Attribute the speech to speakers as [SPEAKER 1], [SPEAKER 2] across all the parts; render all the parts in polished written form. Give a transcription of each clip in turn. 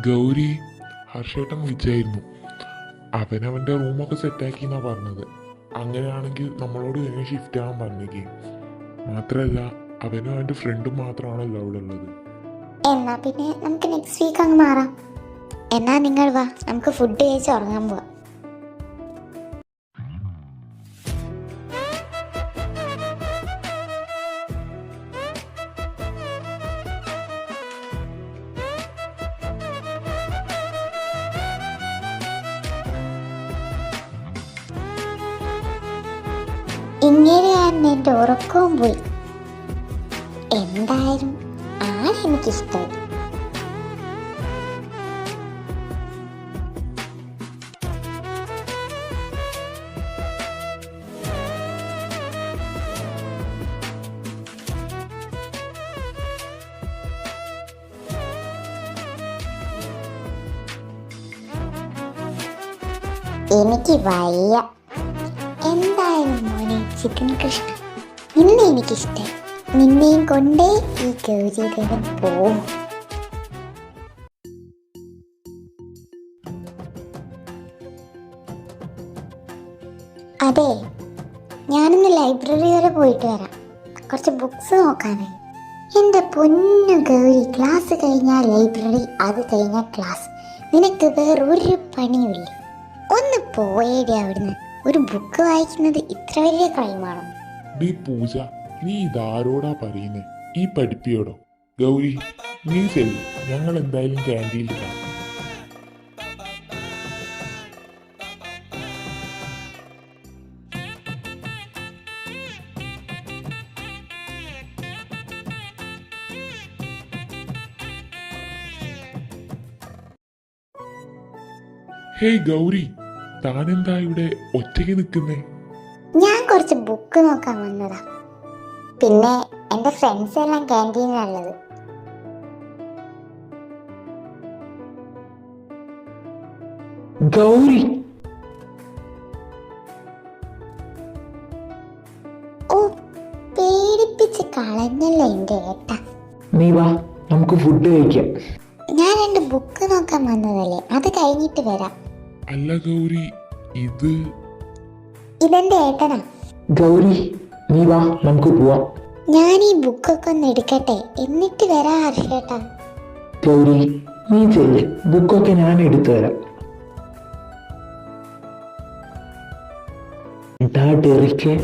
[SPEAKER 1] ഗൗരി ഹർഷേട്ടൻ വിളിച്ചായിരുന്നു. അവനവൻ്റെ റൂമൊക്കെ സെറ്റാക്കി എന്നാണ് പറഞ്ഞത്. അങ്ങനെയാണെങ്കിൽ നമ്മളോട് വേഗം ഷിഫ്റ്റ് ആവാൻ പറഞ്ഞേക്കേ. മാത്രമല്ല അവനും അവൻ്റെ ഫ്രണ്ടും മാത്രമാണല്ലോ അവിടെ ഉള്ളത്.
[SPEAKER 2] എന്നാ പിന്നെ നമുക്ക് നെക്സ്റ്റ് വീക്ക് അങ്ങ് മാറാം. എന്നാ നിങ്ങൾ വാ, നമുക്ക് ഫുഡ് കഴിച്ച് ഉറങ്ങാൻ പോവാം. ഇങ്ങനെയാണ് എൻ്റെ ഉറക്കവും പോയി. എന്തായാലും ആരെനിക്കിഷ്ടമായി. എനിക്ക് വയ്യ. എന്തായാലും മോനെ ചിക്കൻ കൃഷ്ണ, നിന്നെ എനിക്കിഷ്ടമായി. നിന്നെയും കൊണ്ടേ ഈ ഗൗരിദേവൻ പോവും. അതെ, ഞാനിന്ന് ലൈബ്രറി വരെ പോയിട്ട് വരാം, കുറച്ച് ബുക്സ് നോക്കാനായി. എൻ്റെ പൊന്നു ഗൗരി, ക്ലാസ് കഴിഞ്ഞാൽ ലൈബ്രറി, അത് കഴിഞ്ഞാൽ ക്ലാസ്. നിനക്ക് വേറൊരു പണിയുമില്ല. ഒന്ന് പോയേടി അവിടുന്ന്. ഒരു ബുക്ക് വായിക്കുന്നത് ഇത്ര വലിയ ക്രൈമാണോ?
[SPEAKER 1] ഡീ പൂജ, നീ ഇതാരോടാ പറയുന്നേ? ഈ പഠിപ്പിയോടോ? ഗൗരി നീ ശരി, ഞങ്ങൾ എന്തായാലും ക്യാൻറ്റീനിൽ കാണാം. ഹേയ് ഗൗരി, താനെന്താ ഇവിടെ ഒറ്റയ്ക്ക് നിൽക്കുന്നേ?
[SPEAKER 2] ഞാൻ കുറച്ച് ബുക്ക് നോക്കാൻ വന്നതാ. പിന്നെ എൻ്റെ ഫ്രണ്ട്സ് എല്ലാം ക്യാൻറ്റീനിലുള്ളത്.
[SPEAKER 3] ഗൗരി,
[SPEAKER 2] ഓ, പേടിപ്പിച്ച് കളഞ്ഞല്ലോ എൻ്റെ ഏട്ട.
[SPEAKER 3] നീ വാ, നമുക്ക് ഫുഡ് കഴിക്കാം.
[SPEAKER 2] ഞാൻ രണ്ട് ബുക്ക് നോക്കാൻ വന്നതല്ലേ, അത് കഴിഞ്ഞിട്ട് വരാം.
[SPEAKER 1] അല്ല ഗൗരി,
[SPEAKER 2] ഇതെന്റെ ഏട്ടനാ.
[SPEAKER 3] ഗൗരി നീ വാ, നമുക്ക് പോവാം.
[SPEAKER 2] ഞാൻ ഈ ബുക്കൊക്കെ ഒന്ന് എടുക്കട്ടെ, എന്നിട്ട് വരാ ഹർഷേട്ടാ.
[SPEAKER 3] ഗൗരി നീ ചെല്ല്, ബുക്കൊക്കെ ഞാൻ എടുത്തു തരാം. എന്താ ഡെറിക്ക്,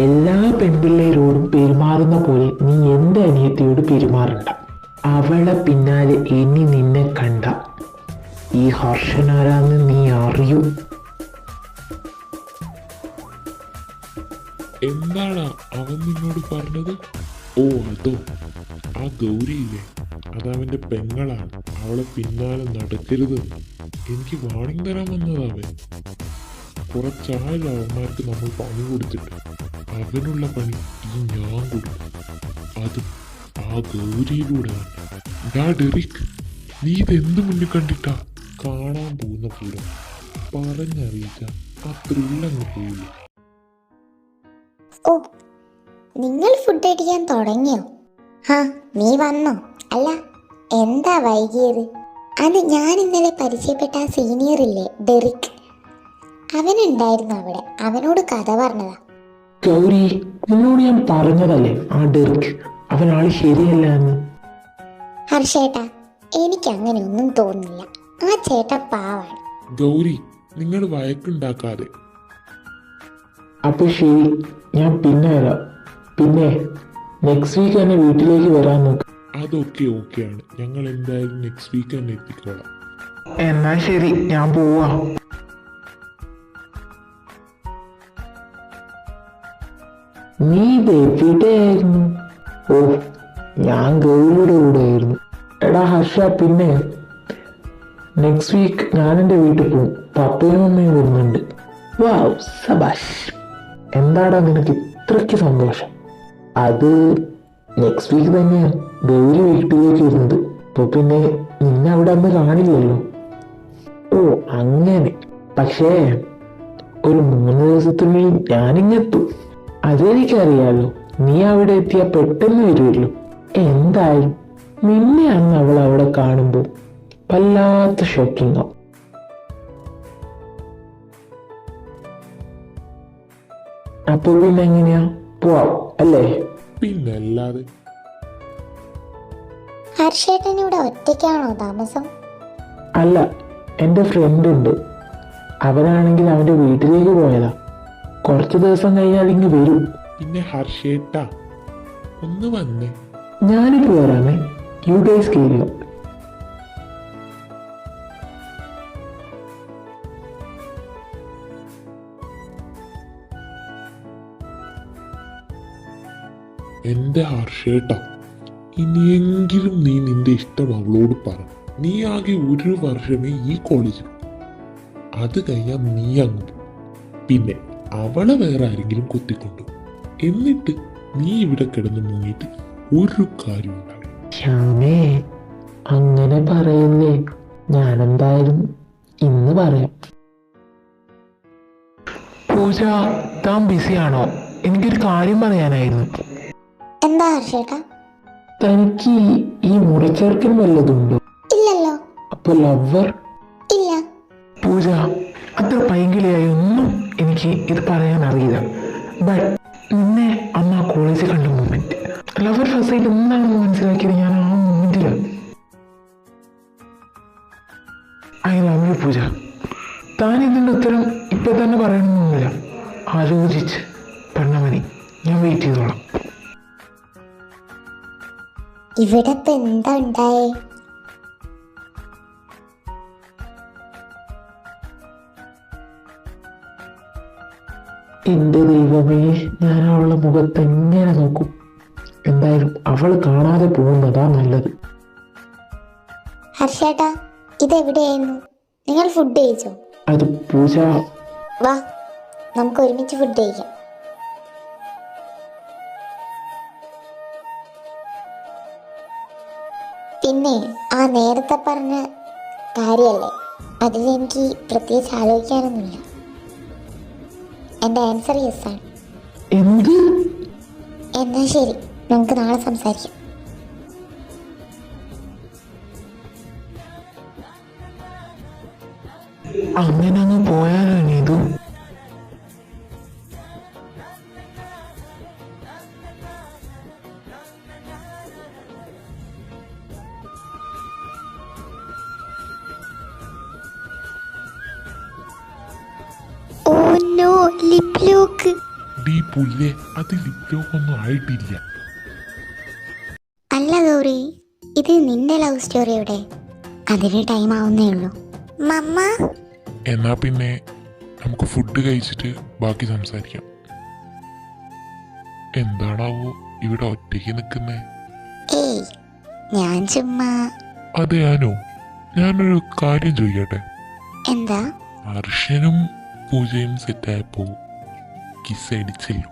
[SPEAKER 3] എല്ലാ പെൺപിള്ളേരോടും പെരുമാറുന്ന പോലെ നീ എന്റെ അനിയത്തിയോട് പെരുമാറണ്ട. അവളെ പിന്നാലെ ഇനി നിന്നെ കണ്ട ഈ ഹർഷനാരാന്ന് നീ അറിയൂ.
[SPEAKER 1] എന്താണ് അവൻ നിന്നോട് പറഞ്ഞത്? ഓ അതോ, ആ ഗൗരിയില്ലേ, അതവൻ്റെ പെങ്ങളാണ്. അവളെ പിന്നാലെ നടക്കരുത്. എനിക്ക് വാണിംഗ് തരാൻ വന്നതാ അവൻ. കുറച്ചായാലും അവന്മാർക്ക് നമ്മൾ പണി കൊടുത്തിട്ട്. അവനുള്ള പണി ഈ ഞാൻ കൊടുക്കും, അത് ആ ഗൗരിയിലൂടെ. ഡെറിക്, നീ ഇതെന്ത് മുന്നിൽ കണ്ടിട്ടാ? കാണാൻ പോകുന്ന പൂരം പറഞ്ഞറിയിച്ച ആ ത്രില്ലങ്ങ് പോയില്ല.
[SPEAKER 2] ഓ, നിങ്ങൾ ഫുഡ് അടിക്കാൻ തുടങ്ങിയോ? ആ, നീ വന്നോ? അല്ല, എന്താ വൈകിയത്? അത് ഞാൻ ഇന്നലെ പരിചയപ്പെട്ട ആ സീനിയർ ഇല്ലേ, ഡെറിക്, അവനുണ്ടായിരുന്നു അവിടെ. അവനോട് കഥ പറഞ്ഞതാ.
[SPEAKER 3] ഗൗരി നിന്നോട് ഞാൻ പറഞ്ഞതല്ലേ ആ ഡെറിക് അവൻ ആള് ശരിയല്ല എന്ന്.
[SPEAKER 2] ഹർഷേട്ടാ, എനിക്ക് അങ്ങനെ ഒന്നും തോന്നുന്നില്ല. ആ ചേട്ടൻ പാവാണ്.
[SPEAKER 1] ഗൗരി, നിങ്ങൾ വഴക്കുണ്ടാക്കാതെ.
[SPEAKER 3] അപ്പൊ ശരി, ഞാൻ പിന്നെ വരാം. പിന്നെ നെക്സ്റ്റ് വീക്ക് തന്നെ വീട്ടിലേക്ക് വരാൻ നോക്ക്.
[SPEAKER 1] അതൊക്കെ ഓക്കെയാണ്. ഞങ്ങൾ എന്തായാലും നെക്സ്റ്റ് വീക്ക് തന്നെ എത്തിക്കോളാം.
[SPEAKER 3] എന്നാ ശരി, ഞാൻ പോവാ. നീ ഇത് എവിടെയായിരുന്നു? ഓ, ഞാൻ ഗൗരിയുടെ കൂടെ ആയിരുന്നു. എടാ ഹർഷ, പിന്നെ നെക്സ്റ്റ് വീക്ക് ഞാൻ എൻ്റെ വീട്ടിൽ പോകും. പപ്പയും അമ്മയും വരുന്നുണ്ട്. വാവ്, സബാഷ്. എന്താടാ നിനക്ക് ഇത്രയ്ക്ക് സന്തോഷം? അത് നെക്സ്റ്റ് വീക്ക് തന്നെയാണ് ഗൗരി വീട്ടിലേക്ക് വരുന്നത്. അപ്പൊ പിന്നെ നിന്നെ അവിടെ അന്ന് കാണില്ലല്ലോ. ഓ അങ്ങനെ. പക്ഷേ ഒരു 3 ദിവസത്തിനുള്ളിൽ ഞാനിങ്ങെത്തും. അതെനിക്കറിയാലോ. നീ അവിടെ എത്തിയാൽ പെട്ടെന്ന് വരുമല്ലോ. എന്തായാലും നിന്നെ അന്ന് അവൾ അവിടെ കാണുമ്പോൾ വല്ലാത്ത ഷോക്കിങ്ങോ. അപ്പോൾ പിന്നെ എങ്ങനെയാ പോവാം അല്ലേ?
[SPEAKER 1] പിന്നല്ലാതെ.
[SPEAKER 2] ഹർഷേട്ടൻ ഇവിടെ ഒറ്റയ്ക്കാണോ താമസം?
[SPEAKER 3] അല്ല, എൻ്റെ ഫ്രണ്ട് ഉണ്ട്. അവനാണെങ്കിൽ അവൻ്റെ വീട്ടിലേക്ക് പോയതാ. കുറച്ച് ദിവസം കഴിഞ്ഞാൽ ഇങ്ങ് വരും.
[SPEAKER 1] പിന്നെ ഹർഷേട്ടാ ഒന്ന് വന്നേ.
[SPEAKER 3] ഞാനിപ്പോൾ വരാമേ. യു ഗൈസ് കേറി ഓൺ.
[SPEAKER 1] എന്റെ ഹർഷേട്ടാ, ഇനിയെങ്കിലും നീ നിന്റെ ഇഷ്ടം അവളോട് പറ. നീ ആകെ ഒരു വർഷമേ ഈ കോളേജിൽ, അത് കഴിഞ്ഞാൽ നീ അങ്ങ് പോകും. പിന്നെ അവളെ വേറെ ആരെങ്കിലും കുത്തിക്കൊണ്ടു, എന്നിട്ട് നീ ഇവിടെ കിടന്ന് മുങ്ങിയിട്ട് ഒരു കാര്യം ഉണ്ടാവില്ല.
[SPEAKER 3] ശ്യാമേ, അങ്ങനെ പറയല്ലേ. ഞാനെന്തായാലും ഇന്ന് പറയാം. പൂജ, താൻ ബിസിയാണോ? എനിക്കൊരു കാര്യം പറയാനായിരുന്നു.
[SPEAKER 2] എന്താ ഹർഷേട്ടാ?
[SPEAKER 3] തനിക്ക് ഈ മുറച്ചേർക്കൽ വല്ലതുണ്ടോ?
[SPEAKER 2] ഇല്ലല്ലോ.
[SPEAKER 3] അപ്പൊ ലവർ?
[SPEAKER 2] ഇല്ല.
[SPEAKER 3] പൂജ, അത്ര പൈങ്കിളിയായി ഒന്നും എനിക്ക് ഇത് പറയാൻ അറിയില്ല. ബട്ട് നിന്നെ അന്ന് ആ കോളേജിൽ കണ്ട മൂമെന്റ്, ലവർ ഫസൈൽ എന്താണെന്ന് മനസ്സിലാക്കിയത് ഞാൻ ആ മൂമെന്റിലാണ്. ഐ ലവ് യു പൂജ. താൻ ഇതിൻ്റെ ഉത്തരം ഇപ്പൊ തന്നെ പറയണമെന്നൊന്നുമില്ല. ആലോചിച്ച് പറഞ്ഞാൽ മതി. ഞാൻ വെയിറ്റ് ചെയ്തോളാം.
[SPEAKER 2] ഇവിടെ ഇപ്പൊ എന്താ ഉണ്ടായേ?
[SPEAKER 3] എന്റെ ദൈവമേ, ഞാൻ അവളുടെ മുഖത്ത് എങ്ങനെ നോക്കും? എന്തായാലും അവൾ കാണാതെ പോകുന്നതാ നല്ലത്.
[SPEAKER 2] ഹർഷേട്ടാ, ഇതെവിടെയായിരുന്നു? നിങ്ങൾ ഫുഡ് കഴിച്ചോ?
[SPEAKER 3] അത് പൂജ.
[SPEAKER 2] വാ, നമുക്ക് ഒരുമിച്ച് ഫുഡ് കഴിക്കാം. പിന്നെ ആ നേരത്തെ പറഞ്ഞ കാര്യമല്ലേ, അതിലെനിക്ക് പ്രത്യേകിച്ച് ആലോചിക്കാനൊന്നുമില്ല. എൻ്റെ ആൻസർ യെസ് ആണ്.
[SPEAKER 3] എന്ത്?
[SPEAKER 2] എന്നാ ശരി, നമുക്ക് നാളെ സംസാരിക്കാം.
[SPEAKER 3] അങ്ങനെ അങ്ങ് പോയാലോ Neethu?
[SPEAKER 2] Oh no, lip lock.
[SPEAKER 1] ഡീ പുല്ലേ, അത് ലിപ്ലോക്കൊന്നും ആയിട്ടില്ല.
[SPEAKER 2] അല്ല ഗൗരി, ഇത് നിന്റെ ലവ് സ്റ്റോറി എവിടെ? അതിന് ടൈം ആവുന്നേ ഉള്ളൂ. മമ്മ,
[SPEAKER 1] എന്നാ പിന്നെ നമുക്ക് ഫുഡ് കഴിച്ചിട്ട് ബാക്കി സംസാരിക്കാം. എന്താണാവോ ഇവിടെ ഒറ്റയ്ക്ക് നിൽക്കുന്നേ?
[SPEAKER 2] ഏയ്, ഞാൻ ചുമ്മാ.
[SPEAKER 1] അതെ ആനോ, ഞാനൊരു കാര്യം ചോദിക്കട്ടെ.
[SPEAKER 2] എന്താ?
[SPEAKER 1] ഹർഷനും പൂജയും സെറ്റായപ്പോ കിസ് അടിച്ചല്ലോ,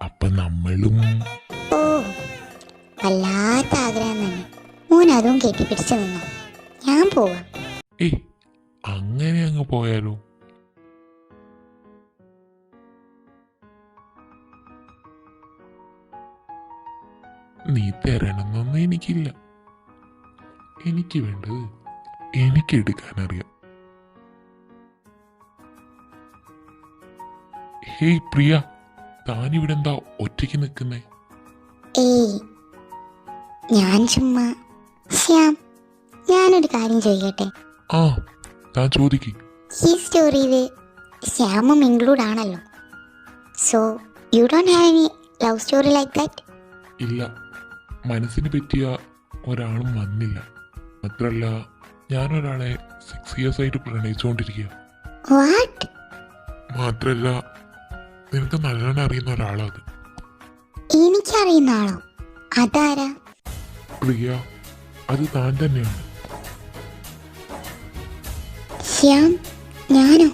[SPEAKER 1] അപ്പൊ നമ്മളും.
[SPEAKER 2] ഓ, വല്ലാത്ത ആഗ്രഹം തന്നെ. മോൻ അതും കെട്ടിപ്പിടിച്ചു നിന്നു. ഞാൻ പോവാം.
[SPEAKER 1] ഏയ്, അങ്ങനെ അങ്ങ് പോയാലോ? നീ തരണമെന്നൊന്നും എനിക്കില്ല. എനിക്ക് വേണ്ടത് എനിക്ക് എടുക്കാനറിയാം. ഹേയ് പ്രിയ, താനിവിടെ എന്താ ഒറ്റയ്ക്ക് നിൽക്കുന്നേ?
[SPEAKER 2] ഏയ്, ഞാൻ ചുമ്മാ. ശ്യാം, ഞാനൊരു കാര്യം ചോദിക്കട്ടെ?
[SPEAKER 1] ആ, താൻ ചോദിക്ക്.
[SPEAKER 2] ഈ സ്റ്റോറിയിൽ ശ്യാമും ഇൻക്ലൂഡ് ആണല്ലോ. So you don't have any love story like that?
[SPEAKER 1] ഇല്ല, മനസ്സിന് പറ്റിയ ഒരാളും വന്നില്ല. മാത്രല്ല, ഞാനൊരാളെ 6 years ആയിട്ട് പ്രണയിച്ചുകൊണ്ടിരിക്കുക.
[SPEAKER 2] വാട്ട്?
[SPEAKER 1] മാത്രല്ല, നിനക്ക് നല്ലോണം അറിയുന്ന ഒരാളത്.
[SPEAKER 2] എനിക്കറിയുന്ന ആളോ? അതാരാ?
[SPEAKER 1] പ്രിയ, അത് താൻ തന്നെയാണ്.
[SPEAKER 2] ശ്യാം, ഞാനോ?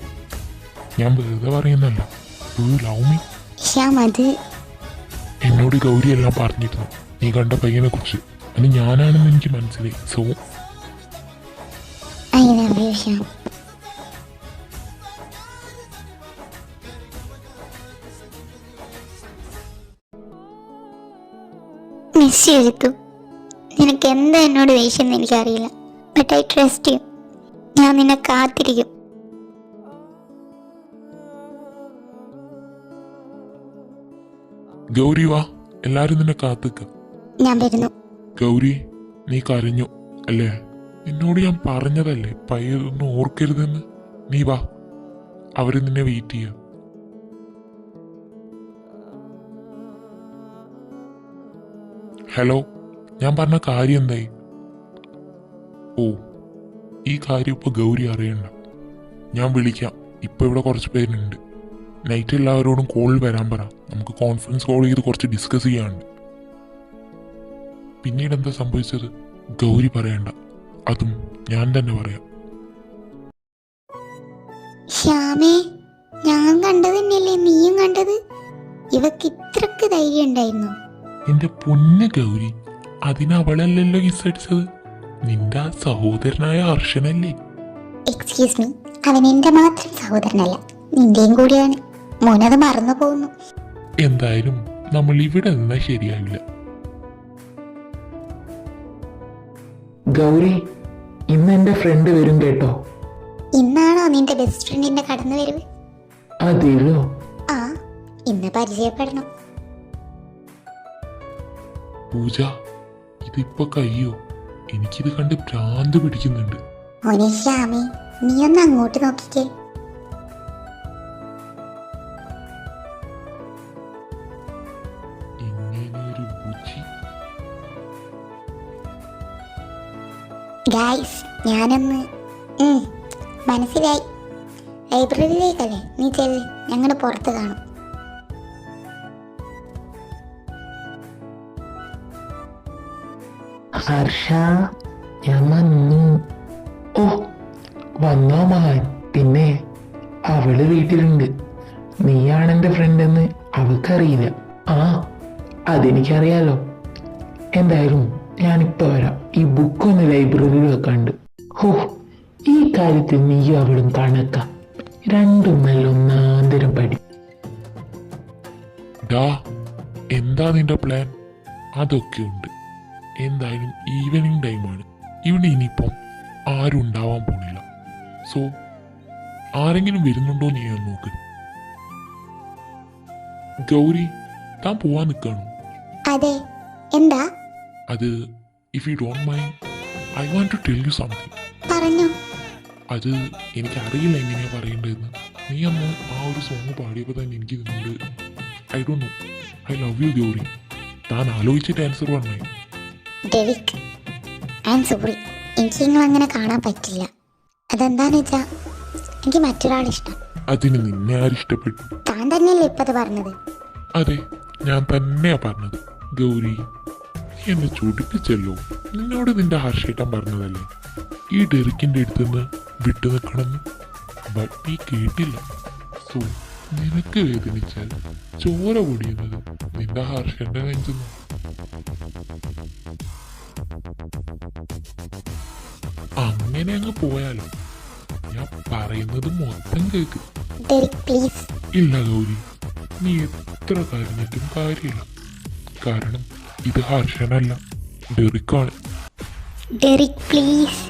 [SPEAKER 1] ഞാൻ വെറുതെ പറയുന്നല്ല. You love me?
[SPEAKER 2] ശ്യാം, അത്
[SPEAKER 1] എന്നോട് ഗൗരി എല്ലാം പറഞ്ഞിരുന്നു നീ കണ്ട പയ്യനെ കുറിച്ച്. അത് ഞാനാണെന്ന് എനിക്ക് മനസ്സിലായി. So
[SPEAKER 2] I love U Shyam. Miss ചെയ്തു. നിനക്ക് എന്താ എന്നോട് ദേഷ്യം എനിക്കറിയില്ല. But I trust you. ഞാൻ നിന്നെ കാത്തിരിക്കും.
[SPEAKER 1] ഗൗരി വാ, എല്ലാരും നിന്നെ കാത്തിക്ക.
[SPEAKER 2] ഞാൻ വരുന്നു.
[SPEAKER 1] ഗൗരി, നീ കരഞ്ഞു അല്ലേ? നിന്നോട് ഞാൻ പറഞ്ഞതല്ലേ പയ്യതൊന്നും ഓർക്കരുതെന്ന്. നീ വാ, അവര് നിന്നെ വെയിറ്റ് ചെയ്യാം. ഹലോ, ഞാൻ പറഞ്ഞ കാര്യം എന്തായി? ഓ, ഈ കാര്യം ഇപ്പൊ ഗൗരി അറിയണ്ട. ഞാൻ വിളിക്കാം. ഇപ്പൊ ഇവിടെ കുറച്ച് പേരുണ്ട്. നൈറ്റ് എല്ലാവരോടും കോളിൽ വരാൻ പറ. നമുക്ക് കോൺഫറൻസ് കോൾ ചെയ്ത് കുറച്ച് ഡിസ്കസ് ചെയ്യാനുണ്ട്. പിന്നീട് എന്താ സംഭവിച്ചത് ഗൗരി പറയണ്ട, അതും ഞാൻ തന്നെ പറയാം.
[SPEAKER 2] ശ്യാമേ, ഞാൻ കണ്ടത് തന്നെയല്ലേ നീയും കണ്ടത്? ഇവക്ക് ഇത്രക്ക് ധൈര്യം ഉണ്ടായിരുന്നു?
[SPEAKER 1] എന്റെ പൊന്ന് ഗൗരി, അതിനവളല്ലല്ലോ കിസ്സടിച്ചത്, നിന്റെ ആ സഹോദരനായ ഹർഷനല്ലേ?
[SPEAKER 2] എക്സ്ക്യൂസ് മീ, അവൻ എന്റെ മാത്രം സഹോദരനല്ല, നിന്റെയും കൂടിയാണ്. മോനത് മറന്നു പോകുന്നു.
[SPEAKER 1] എന്തായാലും നമ്മൾ ഇവിടെ നിന്നാ ശരിയാവില്ല.
[SPEAKER 3] ഗൗരി, ഇന്ന് എൻ്റെ ഫ്രണ്ട് വരും കേട്ടോ.
[SPEAKER 2] ഇന്നാണോ നിന്റെ ബെസ്റ്റ് ഫ്രണ്ടിന്റെ കടന്നു വരവ്?
[SPEAKER 3] അതെയോ?
[SPEAKER 2] ആ, ഇന്ന് പരിചയപ്പെടണം.
[SPEAKER 1] പൂജ, ഇതിപ്പോ കഴിയോ? എനിക്കിത് കണ്ട് ഭ്രാന്ത് പിടിക്കുന്നുണ്ട്.
[SPEAKER 2] മോനെ ശ്യാമേ, നീ ഒന്ന് അങ്ങോട്ട് നോക്കിക്കേ.
[SPEAKER 1] ഇങ്ങനെയൊരു ബുദ്ധി.
[SPEAKER 2] ഗായ്സ്, ഞാനൊന്ന് മനസ്സിലായി. ലൈബ്രറിയിലേക്കല്ലേ? നീ ചെല്ല്, ഞങ്ങൾ പുറത്ത് കാണും.
[SPEAKER 3] ഹർഷ, ഞാൻ വന്നു. ഓ, വന്നോ മഹാൻ. പിന്നെ അവള് വീട്ടിലുണ്ട്. നീയാണ് എൻ്റെ ഫ്രണ്ട് എന്ന് അവൾക്കറിയില്ല. ആ, അതെനിക്കറിയാലോ. എന്തായാലും ഞാനിപ്പോ വരാം. ഈ ബുക്കൊന്ന് ലൈബ്രറിയിൽ വെക്കാണ്ട്. ഹോ, ഈ കാര്യത്തിൽ നീയും അവളും കണക്ക. രണ്ടും നല്ല ഒന്നാന്തരം പഠി.
[SPEAKER 1] ഡാ, എന്താ നിന്റെ പ്ലാൻ? അതൊക്കെ ഉണ്ട്. എന്തായാലും ഈവനിങ് ടൈമാണ്. ഇവിടെ ഇനിയിപ്പം ആരും ഉണ്ടാവാൻ പോണില്ല. സോ ആരെങ്കിലും വരുന്നുണ്ടോ എന്ന് ഞാൻ നോക്ക്. ഗൗരി, താൻ പോവാൻ നിൽക്കണോ?
[SPEAKER 2] അതെ, എന്താ?
[SPEAKER 1] അത് if you don't mind, I want to tell you something.
[SPEAKER 2] പറഞ്ഞു.
[SPEAKER 1] അത് എനിക്കറിയില്ല എങ്ങനെയാ പറയേണ്ടതെന്ന്. നീ അന്ന് ആ ഒരു സോങ് പാടിയപ്പോൾ തന്നെ എനിക്ക് ഇതിനോട് I don't know, I love you Gauri. താൻ ആലോചിച്ചിട്ട് ആൻസർ പറഞ്ഞേ.
[SPEAKER 2] Derek, I am sorry. എനിക്ക് നിങ്ങൾ അങ്ങനെ കാണാൻ പറ്റില്ല. അതെന്താന്ന് വെച്ചാ എനിക്ക് മറ്റൊരാൾ ഇഷ്ടം.
[SPEAKER 1] അതിന് നിന്നെ ആരിഷ്ടപ്പെട്ടു?
[SPEAKER 2] താൻ തന്നെയല്ലേ ഇപ്പത് പറഞ്ഞത്?
[SPEAKER 1] അതെ, ഞാൻ തന്നെയാ പറഞ്ഞത്. ഗൗരി, നീ എന്നെ ചുടിപ്പിച്ചല്ലോ. നിന്നോട് നിന്റെ ഹർഷേട്ടൻ പറഞ്ഞതല്ലേ ഈ ഡെറിക്കിന്റെ അടുത്തുനിന്ന് വിട്ടു നിൽക്കണമെന്ന്. ബട്ട് നീ കേട്ടില്ല. സോ നിനക്ക് വേദനിച്ചാൽ ചോര പൊടിയുന്നത് നിന്റെ ഹർഷന്റെ നെഞ്ചുന്നു. അങ്ങനെ അങ്ങ് പോയാലോ? ഞാൻ പറയുന്നത് മൊത്തം കേക്ക്.
[SPEAKER 2] Derek, please.
[SPEAKER 1] ഇല്ല ഗൗരി, നീ എത്ര കരഞ്ഞിട്ടും കാര്യമില്ല. കാരണം ഇത് ഹർഷനല്ല, ഡെറിക്കാണ്.
[SPEAKER 2] Derek, please.